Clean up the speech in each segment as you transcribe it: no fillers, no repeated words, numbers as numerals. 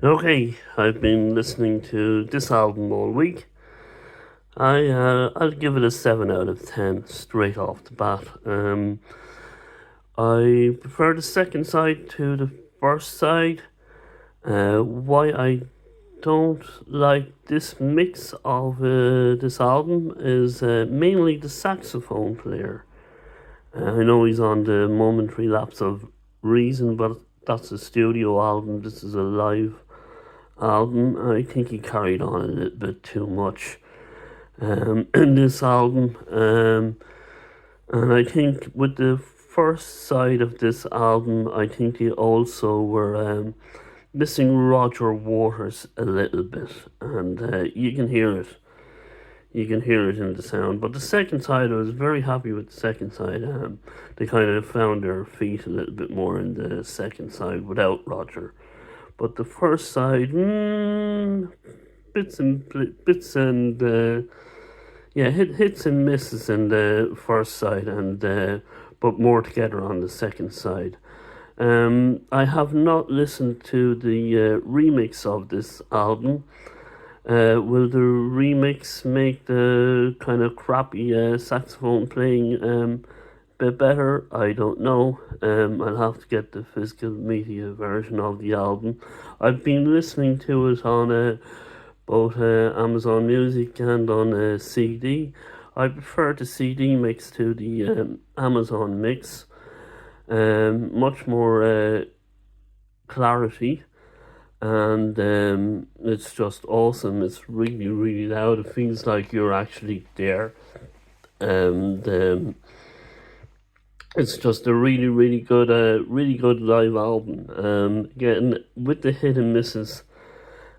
Okay, I've been listening to this album all week. I'll give it a 7 out of 10 straight off the bat. I prefer the second side to the first side. Why I don't like this mix of this album is mainly the saxophone player. I know he's on the momentary lapse of reason, but that's a studio album. This is a live album. I think he carried on a little bit too much in this album. And I think with the first side of this album, I think they also were missing Roger Waters a little bit, and you can hear it. You can hear it in the sound. But the second side, I was very happy with the second side. They kind of found their feet a little bit more in the second side without Roger. But the first side, hits and misses in the first side, and but more together on the second side. I have not listened to the remix of this album. Will the remix make the kind of crappy saxophone playing bit better? I don't know. I'll have to get the physical media version of the album. I've been listening to it on both Amazon Music and on CD. I prefer the CD mix to the Amazon mix. Much more clarity, and it's just awesome. It's really, really loud. It feels like you're actually there, and it's just a really, really good live album. Again, with the hit and misses,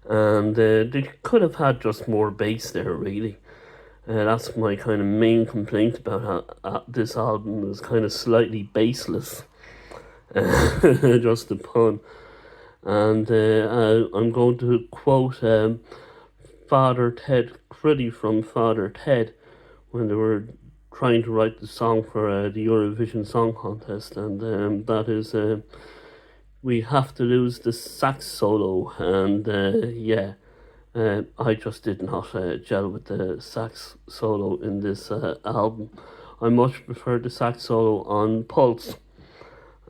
and they could have had just more bass there, really. That's my kind of main complaint about this album, is kind of slightly bassless. Just a pun. And I'm going to quote Father Ted Cruddy from Father Ted when they were trying to write the song for the Eurovision Song Contest, and that is, we have to lose the sax solo, and I just did not gel with the sax solo in this album. I much prefer the sax solo on Pulse,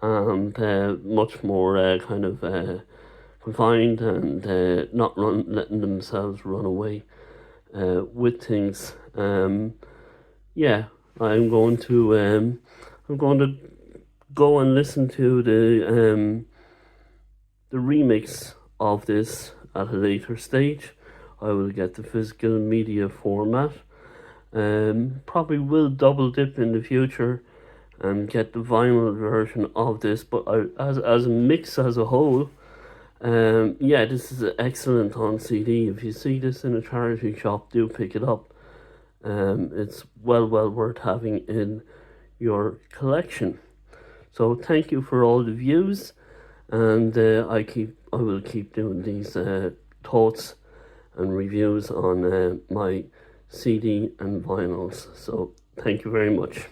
and much more kind of confined, and not letting themselves run away with things. I'm going to go and listen to the remix of this at a later stage. I will get the physical media format. Probably will double dip in the future and get the vinyl version of this, but as a mix as a whole, this is excellent on CD. If you see this in a charity shop, do pick it up. It's well worth having in your collection. So thank you for all the views, and I will keep doing these thoughts and reviews on my CD and vinyls. So thank you very much.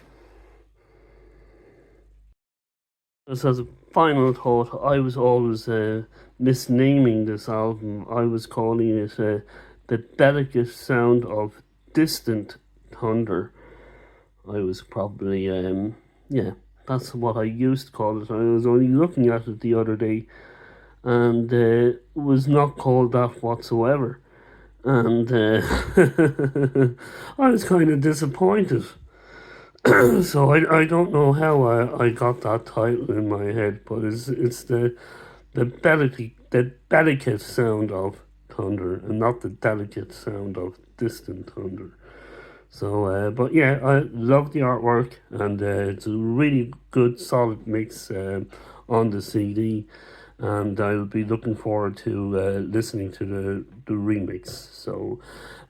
Just as a final thought, I was always misnaming this album. I was calling it the delicate sound of distant thunder. I was probably, that's what I used to call it. I was only looking at it the other day, and it was not called that whatsoever. And I was kind of disappointed. So I don't know how I got that title in my head, but it's the delicate sound of thunder, and not the delicate sound of distant thunder. So, but yeah, I love the artwork, and it's a really good, solid mix on the CD, and I'll be looking forward to listening to the remix. So,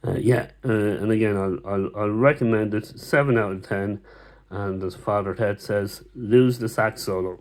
and again, I'll recommend it. 7 out of 10, and as Father Ted says, lose the sax solo.